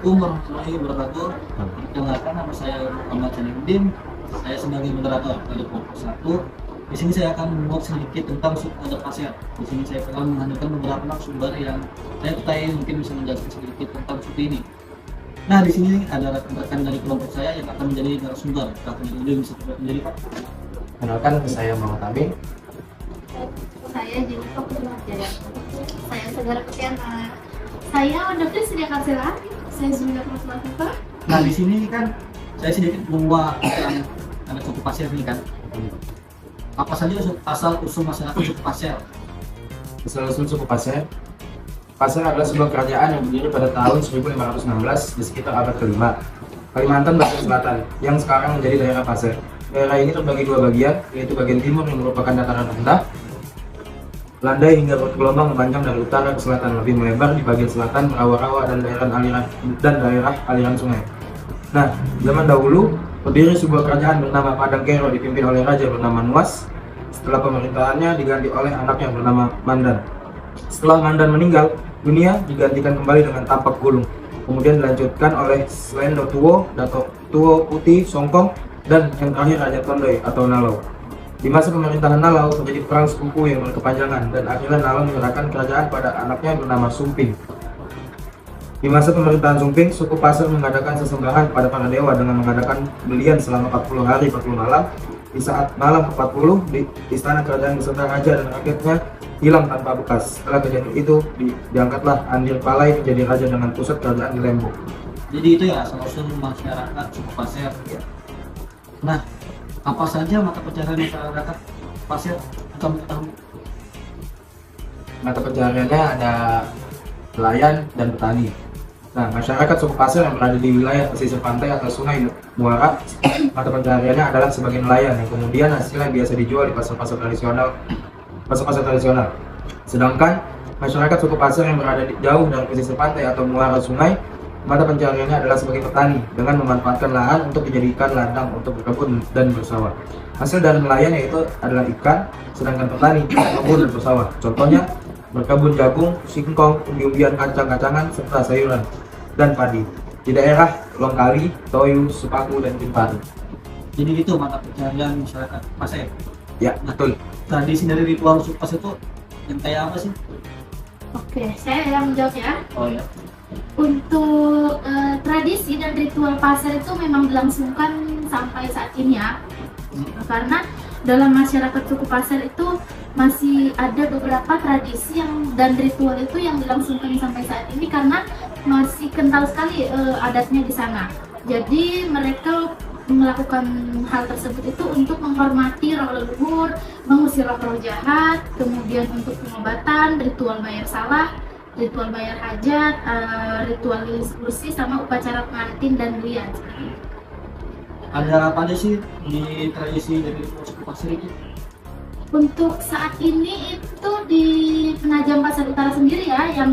Assalamualaikum warahmatullahi wabarakatuh. Perkenalkan, nama saya Muhammad Jalindin. Saya sebagai moderator pada kelompok 1. Di sini saya akan membuat sedikit tentang suku adat pasir. Di sini saya akan menghadirkan beberapa narasumber yang saya percaya mungkin bisa menjelaskan sedikit tentang suku ini. Nah, di sini ada rekan-rekan dari kelompok saya yang akan menjadi narasumber. Kakak dulu bisa menjadi Pak. Kenalkan, saya Muhammad Amin. Saya Jennifer Jaya. Saya Saudara Ketiana. Saya Wanda Sedia Karsela. Saya Zumila Prasmatika. Nah, di sini kan saya sedikit membawa yang ada suku pasir ini kan. Apa saja asal usul masyarakat suku pasir? Asal-usul suku Pasir. Pasir adalah sebuah kerajaan yang berdiri pada tahun 1516 di sekitar abad ke-5, Kalimantan bagian selatan, yang sekarang menjadi daerah Pasir. Daerah ini terbagi dua bagian, yaitu bagian timur yang merupakan dataran rendah, landai hingga bergelombang memanjang dari utara ke selatan, lebih melebar di bagian selatan rawa-rawa dan daerah aliran sungai. Nah, zaman dahulu berdiri sebuah kerajaan bernama Padang Kero dipimpin oleh raja bernama Nuas. Setelah pemerintahannya diganti oleh anaknya bernama Mandan. Setelah Mandan meninggal, dunia digantikan kembali dengan Tapak Gulung. Kemudian dilanjutkan oleh Slendo Tuo, Dato Tuo Putih Songkong, dan yang terakhir Raja Tondoi atau Nalau. Di masa pemerintahan Nalau terjadi perang sekufu yang berkepanjangan dan akhirnya Nalau menyerahkan kerajaan pada anaknya bernama Sumping. Di masa pemerintahan Sumping, suku Pasir mengadakan sesembahan pada para dewa dengan mengadakan belian selama 40 hari 40 malam. Di saat malam ke-40, di istana kerajaan beserta raja dan rakyatnya hilang tanpa bekas. Setelah kejadian itu, diangkatlah Andir Palai menjadi raja dengan pusat kerajaan di Lembok. Jadi itu ya asal-usul masyarakat suku pasir. Nah, apa saja mata pencaharian masyarakat pasir atau mengetahui? Mata pencahariannya ada nelayan dan petani. Nah, masyarakat suku Pasir yang berada di wilayah pesisir pantai atau sungai muara, mata pencahariannya adalah sebagai nelayan yang kemudian hasilnya biasa dijual di pasar-pasar tradisional. Sedangkan masyarakat suku Pasir yang berada jauh dari pesisir pantai atau muara sungai, mata pencahariannya adalah sebagai petani dengan memanfaatkan lahan untuk dijadikan ladang untuk berkebun dan bersawah. Hasil dari nelayan yaitu adalah ikan, sedangkan petani berkebun dan bersawah. Contohnya berkebun jagung, singkong, umbi-umbian, kacang-kacangan, serta sayuran dan padi di daerah Longkali, Toyu, Sepaku, dan Cimpari. Jadi itu mata pencaharian masyarakat pasir. Ya, betul. Tradisi dari ritual suku pasir itu yang kayak apa sih? Oke, saya yang menjawab ya. Oh ya. Untuk tradisi dan ritual pasar itu memang dilangsungkan sampai saat ini ya. Karena dalam masyarakat suku Pasir itu masih ada beberapa tradisi dan ritual itu yang dilangsungkan sampai saat ini karena masih kental sekali adatnya di sana. Jadi mereka melakukan hal tersebut itu untuk menghormati roh leluhur, mengusir roh-roh jahat, kemudian untuk pengobatan, ritual bayar salah, ritual bayar hajat, ritual lilis kursi, sama upacara pengantin dan belian. Ada apa aja sih di tradisi dari suku pasir ini? Untuk saat ini itu di Penajam Pasar Utara sendiri ya, yang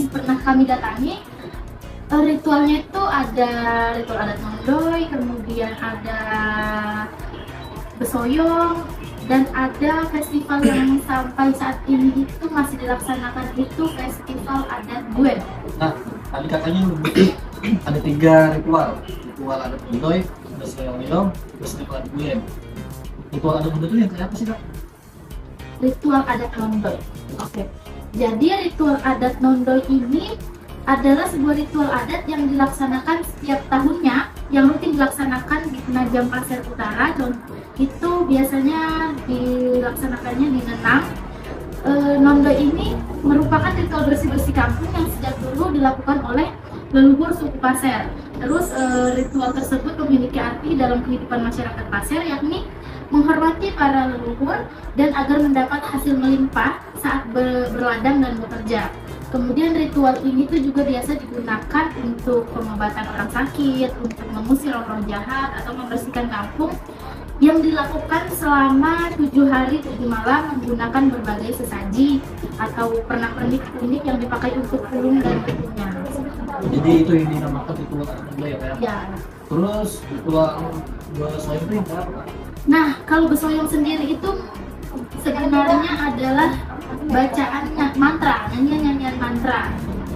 pernah kami datangi, ritualnya itu ada ritual adat Nondoy, kemudian ada Besoyong, dan ada festival yang sampai saat ini itu masih dilaksanakan, itu festival adat Guen. Nah, tadi katanya ada 3 ritual. Ritual adat Nondoy, Besoyong, terus ritual adat Guen. Ritual adat Nondoy itu yang kayak apa sih, Kak? Ritual adat Nondoy. Oke. Jadi ritual adat Nondoy ini adalah sebuah ritual adat yang dilaksanakan setiap tahunnya, yang rutin dilaksanakan di Penajam Pasir Utara. Itu biasanya dilaksanakannya di Nenang. Nondoy ini merupakan ritual bersih-bersih kampung yang sejak dulu dilakukan oleh leluhur suku Pasir. Terus ritual tersebut memiliki arti dalam kehidupan masyarakat Pasir, yakni menghormati para leluhur dan agar mendapat hasil melimpah saat berladang dan bekerja. Kemudian ritual ini tuh juga biasa digunakan untuk pengobatan orang sakit, untuk mengusir roh-roh jahat, atau membersihkan kampung, yang dilakukan selama 7 hari 7 malam menggunakan berbagai sesaji atau pernak-pernik unik yang dipakai untuk ulung dan ibunya. Jadi itu yang dinamakan ritual adat Nondoy ya, Kak? Ya. Terus ritual Besoyong itu yang kayak apa, Kak? Nah, kalau Besoyong sendiri itu sebenarnya adalah bacaan mantra, nyanyian mantra.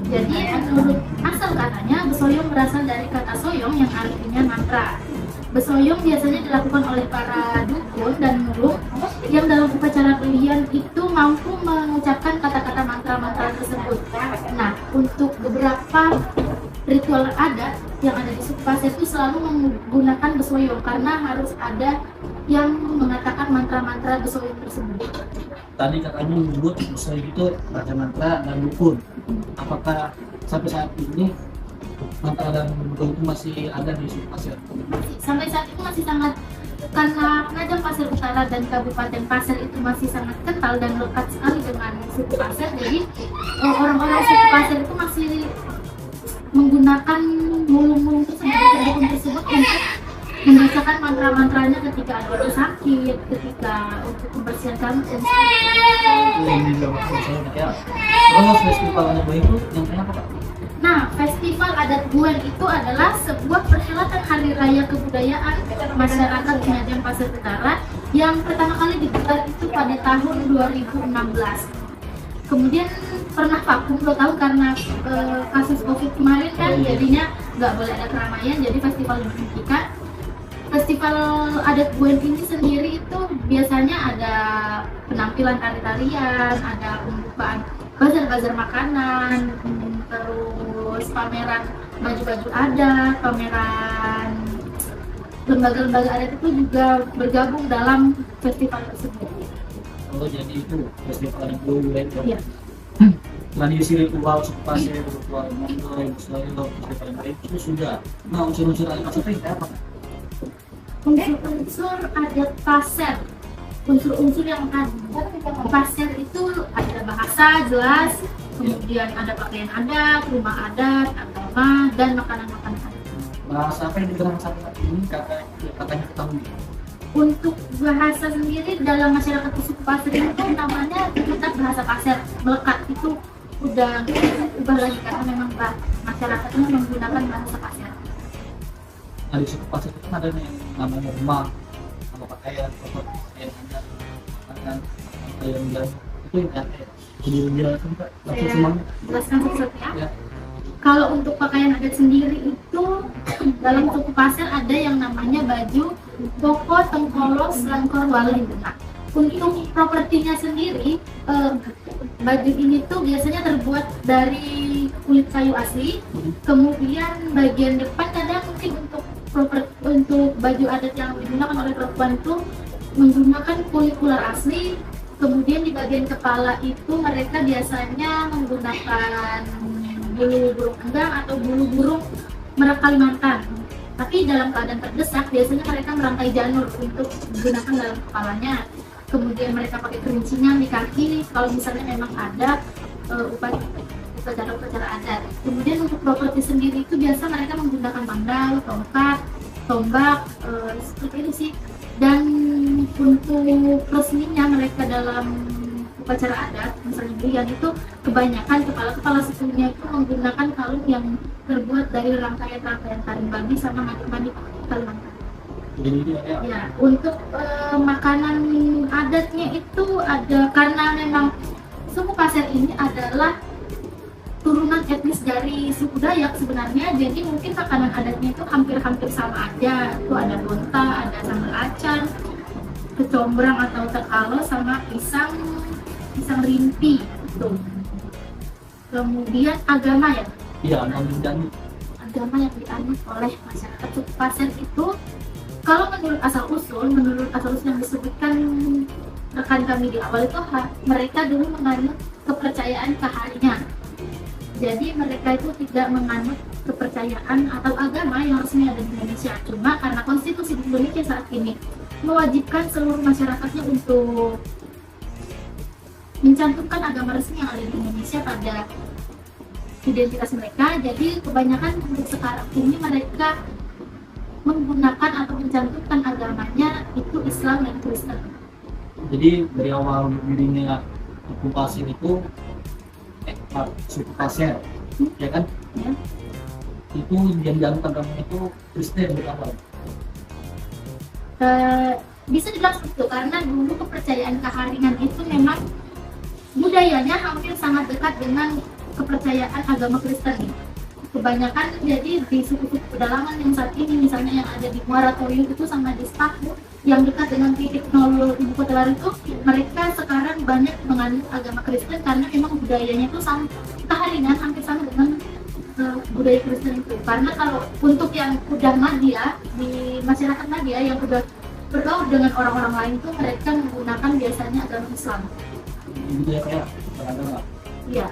Jadi menurut Asal katanya besoyong berasal dari kata soyong yang artinya mantra. Besoyong biasanya dilakukan oleh para dukun dan mulung yang dalam upacara berlian itu mampu mengucapkan kata-kata mantra-mantra tersebut. Nah, untuk beberapa ritual adat yang ada di suku Pasir itu selalu menggunakan besoyong karena harus ada yang mengatakan mantra-mantra besoyong tersebut. Tadi kakaknya menyebut besoyong itu baca mantra dan dukun. Apakah sampai saat ini mantra dan dukun itu masih ada di suku Pasir? Sampai saat itu masih sangat, karena Penajam Pasir Utara dan Kabupaten Pasir itu masih sangat kental dan lekat sekali dengan suku Pasir. Jadi orang-orang suku Pasir itu masih menggunakan mulung-mulung tersebut untuk membacakan mantra-mantranya ketika ada orang sakit, ketika untuk membersihkan kampung. Ini juga besoyong ya. Terus festival adat Buayan itu yang kayak apa, Pak? Nah, festival adat Buayan itu adalah sebuah perhelatan hari raya kebudayaan masyarakat Penajam Pasir Utara yang pertama kali digelar itu pada tahun 2016. Kemudian pernah vakum 2 tahun karena kasus COVID kemarin kan, jadinya nggak boleh ada keramaian, jadi festival dihentikan. Festival adat Buayan ini sendiri itu biasanya ada penampilan tari-tarian, ada pembukaan bazar-bazar makanan, terus pameran baju-baju adat, pameran lembaga-lembaga adat itu juga bergabung dalam festival tersebut. Oh, jadi itu festival adat Buayan. Iya. Tradisi ritual suku Pasir, ritual Mondoy, besoyong, festival Buayan itu sudah. Nah, unsur-unsur adat Pasir itu kayak apa, Pak? Unsur-unsur adat Pasir, unsur-unsur yang ada Pasir itu ada bahasa jelas, kemudian ada pakaian adat, rumah adat, agama, dan makanan-makanan adat. Bahasa apa yang digunakan saat ini katanya ketahui? Untuk bahasa sendiri dalam masyarakat di suku Pasir itu namanya kita bahasa Pasir, melekat itu udah ubah lagi karena memang masyarakatnya menggunakan bahasa Pasir. Nah, di suku Pasir itu kan ada yang namanya rumah, sama pakaian adat, makanan, pakaian dan itu yang kayak jadi menjelaskan, Pak, langsung Saya semuanya. jelaskan satu-satu ya. Ya. Kalau untuk pakaian adat sendiri itu dalam suku Pasir ada yang namanya baju koko tengkolos langkor walin. Nah, untuk propertinya sendiri baju ini tuh biasanya terbuat dari kulit kayu asli. Kemudian bagian depan kadang mungkin untuk baju adat yang digunakan oleh perempuan itu menggunakan kulit ular asli. Kemudian di bagian kepala itu mereka biasanya menggunakan bulu burung endang atau bulu burung merak Kalimantan. Tapi dalam keadaan terdesak biasanya mereka merangkai janur untuk digunakan dalam kepalanya. Kemudian mereka pakai kerincingan di kaki kalau misalnya memang ada upacara-upacara adat. Kemudian untuk properti sendiri itu biasa mereka menggunakan mandau, tongkat, tombak, seperti itu sih. Dan untuk resminya mereka dalam upacara adat, misalnya berlian itu kebanyakan kepala sukunya itu menggunakan kalung yang terbuat dari rangkaian-rangkaian taring babi sama manik-manik Kalimantan. Jadi itu ya. Ya, untuk makanan adatnya itu ada, karena memang suku Pasir ini adalah turunan etnis dari suku Dayak sebenarnya, jadi mungkin makanan adatnya itu hampir-hampir sama aja. Itu ada bonta, ada sambal acan, kecombrang atau tekalo, sama pisang rimpi itu. Kemudian agama ya. Iya, dan Agama yang dianut oleh masyarakat suku Pasir itu, kalau menurut asal usul yang disebutkan rekan kami di awal itu, mereka dulu menganut kepercayaan kaharinya. Jadi mereka itu tidak menganut kepercayaan atau agama yang resmi ada di Indonesia. Cuma karena konstitusi di Indonesia saat ini mewajibkan seluruh masyarakatnya untuk mencantumkan agama resmi yang ada di Indonesia pada identitas mereka, jadi kebanyakan untuk sekarang ini mereka menggunakan atau mencantumkan agamanya itu Islam dan Kristen. jadi dari awal berdirinya suku Pasir itu suku Pasir, ya kan? Ya. Itu yang dianut agamanya itu Kristen dari awal. Bisa dibilang seperti itu karena dulu kepercayaan keharingan itu memang budayanya hampir sangat dekat dengan kepercayaan agama Kristen. kebanyakan jadi di suku-suku pedalaman yang saat ini, misalnya yang ada di Muara Toyo itu sama di Stapu yang dekat dengan titik nol ibu kota baru itu, mereka sekarang banyak menganut agama Kristen karena memang budayanya itu sama, keharingan hampir sama dengan budaya Kristen itu. Karena kalau untuk yang udah Madya, di masyarakat Madya yang udah bergaul dengan orang-orang lain itu, mereka menggunakan biasanya agama Islam. Budaya kayak beragama. Iya.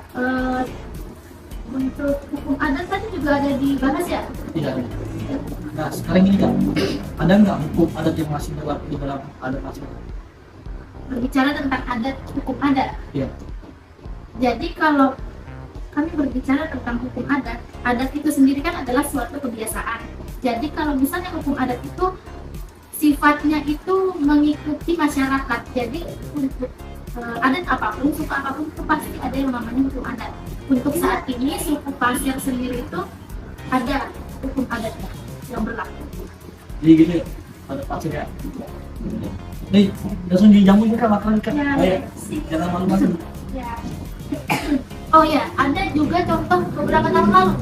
Untuk hukum adat tadi juga ada dibahas ya? Tidak. Nah sekarang ini kan, ada nggak hukum adat yang masih berlaku di dalam adat masyarakat? Berbicara tentang adat, hukum adat. Iya. Jadi kalau kami berbicara tentang hukum adat, adat itu sendiri kan adalah suatu kebiasaan. Jadi kalau misalnya hukum adat itu sifatnya itu mengikuti masyarakat. Jadi untuk adat apapun, suku apapun itu pasti ada yang namanya hukum adat. Untuk saat ini suku Pasir sendiri itu ada hukum adatnya yang berlaku. Jadi gitu ya, adat pasir ya. Nih, langsung dijamu juga makanan kan? Ya, Ayo, sih. jangan malu-malu. Ya. Oh ya, ada juga contoh beberapa tahun lalu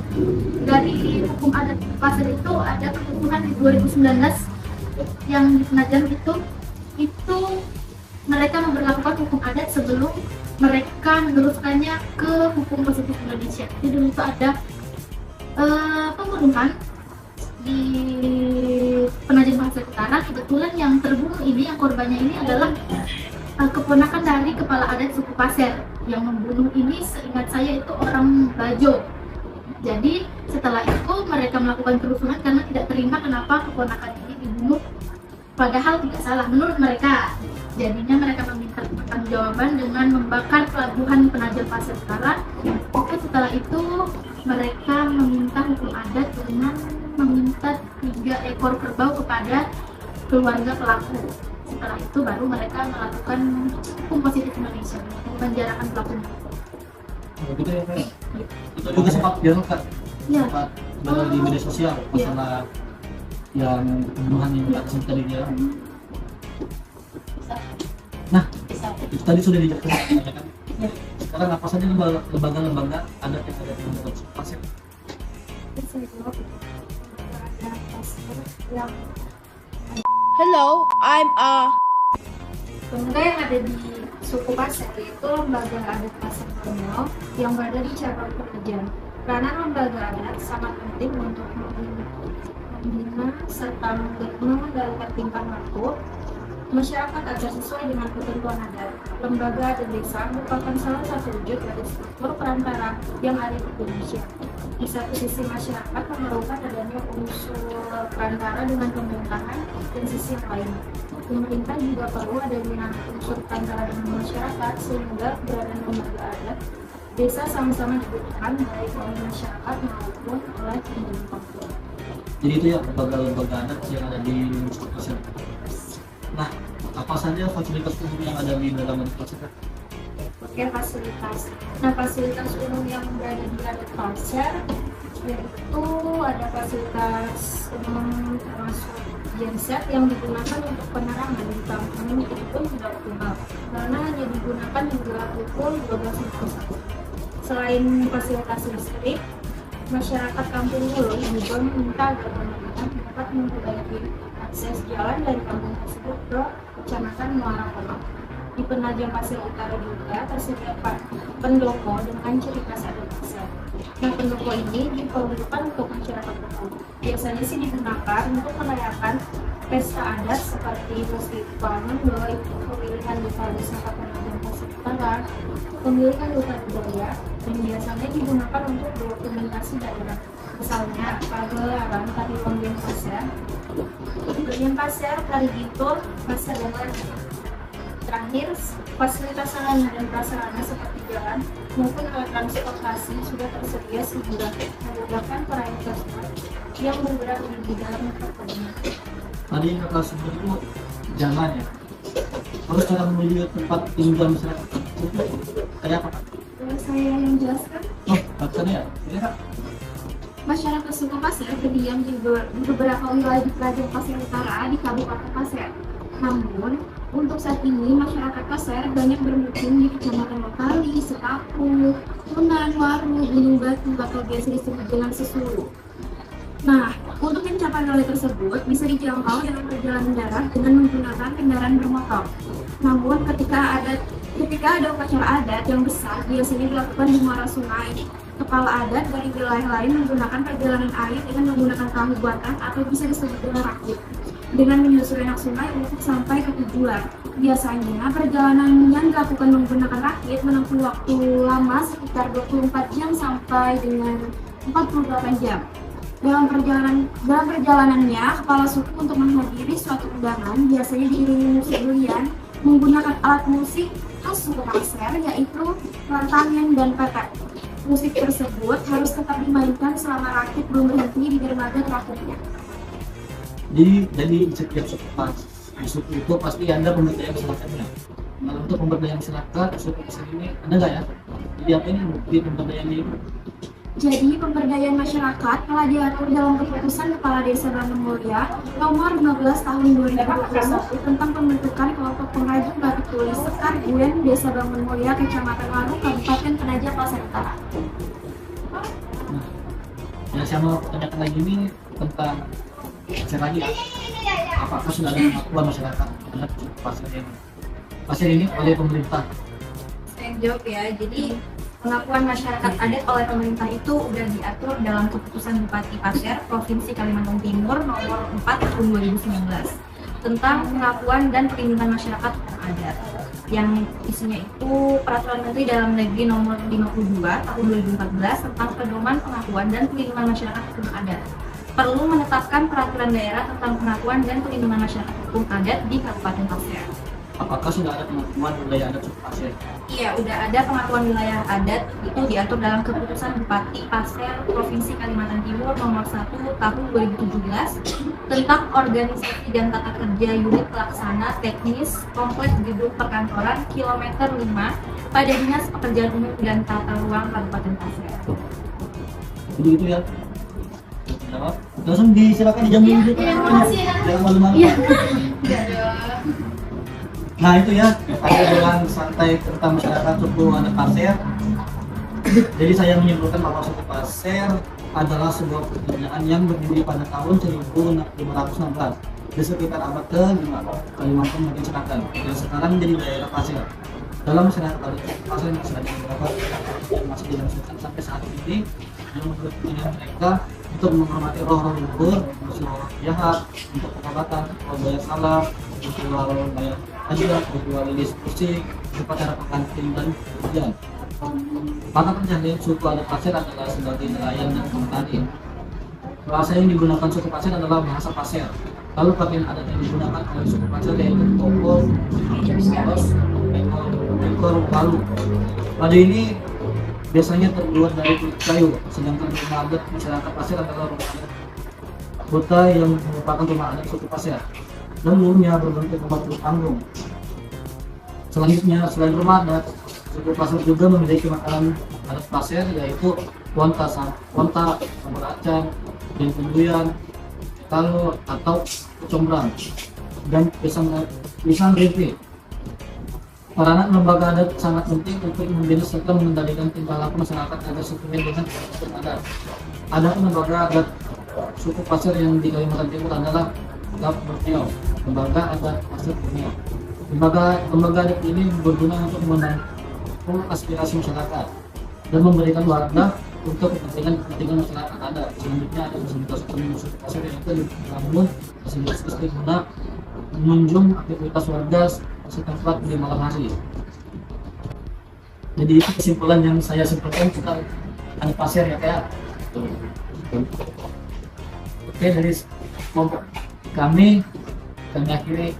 dari hukum adat Pasir itu ada keputusan di 2019 yang di Penajam itu mereka memberlakukan hukum adat sebelum mereka meneruskannya ke hukum positif Indonesia. Jadi dulu itu ada pembunuhan di Penajam Pasir Utara. Kebetulan yang terbunuh ini, yang korbannya ini adalah keponakan dari kepala adat suku Pasir. Yang membunuh ini seingat saya itu orang Bajo. Jadi setelah itu mereka melakukan kerusuhan karena tidak terima kenapa keponakan ini dibunuh padahal tidak salah menurut mereka. Jadinya mereka meminta pertanggungjawaban dengan membakar pelabuhan Penajam Pasir Utara. Setelah itu mereka meminta hukum adat dengan meminta 3 ekor kerbau kepada keluarga pelaku. Setelah itu baru mereka melakukan hukum positif Indonesia, memenjarakan pelakunya. Begitu ya kan? Itu juga sempat viral kan? Ya. Sempat viral di media sosial masalah yang pembunuhan yang tak tadi dia. Nah, itu tadi sudah dijelaskan ya kan? Sekarang apa saja lembaga-lembaga adat yang ada di dalam suku Pasir? Hello, I'm Lembaga yang ada di suku Pasir yaitu lembaga adat Pasir Borneo yang berada di cabang Penajam. Peranan lembaga adat sangat penting untuk membina serta mengendalikan tingkah laku masyarakat agar sesuai dengan ketentuan adat. Lembaga adat desa merupakan salah satu wujud dari struktur perantara yang ada di Indonesia. Di satu sisi masyarakat memerlukan adanya unsur perantara dengan pemerintahan, dan sisi yang lain pemerintah juga perlu adanya unsur perantara dengan masyarakat sehingga keberadaan lembaga adat desa sama-sama dibutuhkan baik oleh masyarakat maupun oleh pemerintah. Jadi itu ya lembaga-lembaga adat yang ada di suku Pasir. Nah, apa saja fasilitas umum yang ada di dalam adat Pasir? Oke, fasilitas. Nah, fasilitas umum yang berada di adat Pasir yaitu ada fasilitas umum termasuk genset yang digunakan untuk penerangan di kampung itu pun tidak optimal karena hanya digunakan hingga pukul 12.00. Selain fasilitas listrik, masyarakat Kampung Wulung juga meminta agar pemerintah dapat memperbaiki akses jalan dari kampung tersebut ke Kecamatan Muara Toyo. Di Penajam Pasir Utara juga tersedia pendopo dengan ciri khas adat Pasir. Nah, pendopo ini diperlukan untuk masyarakat umum. Biasanya sih digunakan untuk merayakan pesta adat seperti festival Ngendoi, pemilihan duta wisata Penajam Pasir Utara, pemilihan duta budaya, dan biasanya digunakan untuk dokumentasi daerah. Misalnya pagelaran tari Longgen Pasir, Longgen Pasir, tari Gitur, Pasir dan lain. Terakhir, fasilitas sarana dan prasarana seperti jalan maupun alat transportasi sudah tersedia sehingga memudahkan perayaan tersebut yang bergerak di bidang pertanian. Tadi yang kakak sebut itu jalan ya. Terus cara menuju tempat tinggal masyarakat itu kayak apa? Kalau saya yang jelaskan, Oh, katanya ya? Ini kak? masyarakat suku Pasir berdiam di beberapa wilayah di Penajam Pasir Utara di Kabupaten Pasir. Namun, Untuk saat ini, masyarakat Pasir banyak bermukim di Kecamatan Lokali, Sekapu, Tunan, Waru, Gunung Batu, atau biasa disebut dengan Sesulu. Nah, untuk mencapai wilayah tersebut bisa dijangkau dengan perjalanan darat dengan menggunakan kendaraan bermotor. Namun, ketika ada upacara adat yang besar, biasanya dilakukan di muara sungai. Kepala adat dari wilayah lain menggunakan perjalanan air dengan menggunakan perahu buatan atau bisa disebut dengan rakit, dengan menyusuri anak sungai untuk sampai ke tujuan. Biasanya perjalanan yang dilakukan menggunakan rakit menempuh waktu lama sekitar 24 jam sampai dengan 48 jam. Dalam perjalanannya, kepala suku untuk menghadiri suatu undangan biasanya diiringi musik belian menggunakan alat musik khas suku Pasir, yaitu lantangan dan petek. Musik tersebut harus tetap dimainkan selama rakit belum berhenti di dermaga terakhirnya. Jadi setiap suku itu pasti ada pemberdayaan masyarakatnya. Nah, untuk pemberdayaan masyarakat suku Pasir ini ada nggak ya? Jadi apa ini bukti pemberdayaan ini? Jadi, pemberdayaan masyarakat telah diatur dalam Keputusan Kepala Desa Bangun Mulia Nomor 15 Tahun 2021 tentang pembentukan kelompok pengrajin batik tulis Sekar Guen Desa Bangun Mulia, Kecamatan Waru, Kabupaten Penajam Pasir Utara. Nah, yang saya mau tanyakan lagi ini tentang Pasir lagi ya. Apakah sudah ada pengakuan masyarakat terhadap suku Pasir ini oleh pemerintah? Saya jawab ya, jadi pengakuan masyarakat adat oleh pemerintah itu udah diatur dalam Keputusan Bupati Pasir Provinsi Kalimantan Timur Nomor 4 Tahun 2019 tentang pengakuan dan perlindungan masyarakat hukum adat, yang isinya itu Peraturan Menteri Dalam Negeri Nomor 52 Tahun 2014 tentang pedoman pengakuan dan perlindungan masyarakat hukum adat. Perlu menetapkan peraturan daerah tentang pengakuan dan perlindungan masyarakat hukum adat di Kabupaten Pasir. Apakah sudah ada pengakuan wilayah adat suku Pasir? Iya, udah ada pengakuan wilayah adat, itu diatur dalam Keputusan Bupati Pasir Provinsi Kalimantan Timur Nomor 1 Tahun 2017 tentang organisasi dan tata kerja unit pelaksana teknis kompleks gedung perkantoran kilometer 5 pada Dinas Pekerjaan Umum dan Tata Ruang Kabupaten Pasir. Jadi itu ya. Jawab. Langsung disilakan dijamin dulu. Terima kasih ya. Jangan malu-malu. Iya. Nah itu ya, ada dengan santai tentang masyarakat suku adat Pasir. Jadi saya menyimpulkan bahwa suku Pasir adalah sebuah kebudayaan yang berdiri pada tahun 1516 di sekitar abad ke-5 Kalimantan bagian selatan yang sekarang menjadi daerah Pasir. Dalam masyarakat adat Pasir masih ada beberapa yang masih dilangsungkan sampai saat ini yang menurut kepentingan mereka untuk menghormati roh-roh leluhur, roh jahat, untuk pengobatan, budaya salah, ritual bayar ajar, ritual diskusi, upacara pengantin dan hujan. Maka pencahayaan suku adat Pasir adalah sebagai nelayan dan petani. Bahasa yang digunakan suku Pasir adalah bahasa Pasir. Lalu pakaian adat yang digunakan oleh suku Pasir yaitu koko, polos, ekor, palu. Pada ini biasanya terbuat dari kulit kayu, sedangkan rumah adat masyarakat Pasir adalah rumah adat kota yang merupakan rumah adat suku Pasir. Dan umumnya berbentuk rumah panggung. Selanjutnya, selain rumah adat, suku Pasir juga memiliki makanan adat Pasir yaitu wonta, sambal acang, dan penduyan, talo atau kecombrang, dan pisang rinti. Peranan lembaga adat sangat penting untuk membina serta mengendalikan tingkah laku masyarakat agar sesuai dengan aturan adat. Ada lembaga adat suku Pasir yang di Kalimantan Timur adalah GAP Borneo, Lembaga Adat Pasir Borneo. Lembaga adat ini berguna untuk menampung aspirasi masyarakat dan memberikan wadah untuk kepentingan masyarakat adat. Selanjutnya ada fasilitas umum suku Pasir yaitu dibangun fasilitas guna menunjang aktivitas warga setempat di malam hari. Jadi itu kesimpulan yang saya simpulkan tentang adat Pasir ya kayak. Oke, dari kelompok kami akhiri.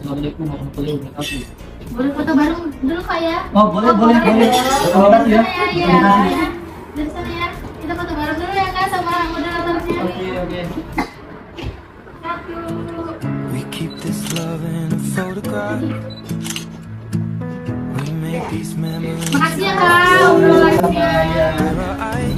Assalamualaikum warahmatullahi wabarakatuh. Boleh foto bareng dulu Kak ya? Oh boleh. Terima kasih ya. Terima kasih. Dari sana ya. Kita foto bareng dulu ya Kak sama moderatornya. Oke. Satu. We keep this love in a photograph. We make these memories. Makasih ya Kak. Obrolannya. Where our eyes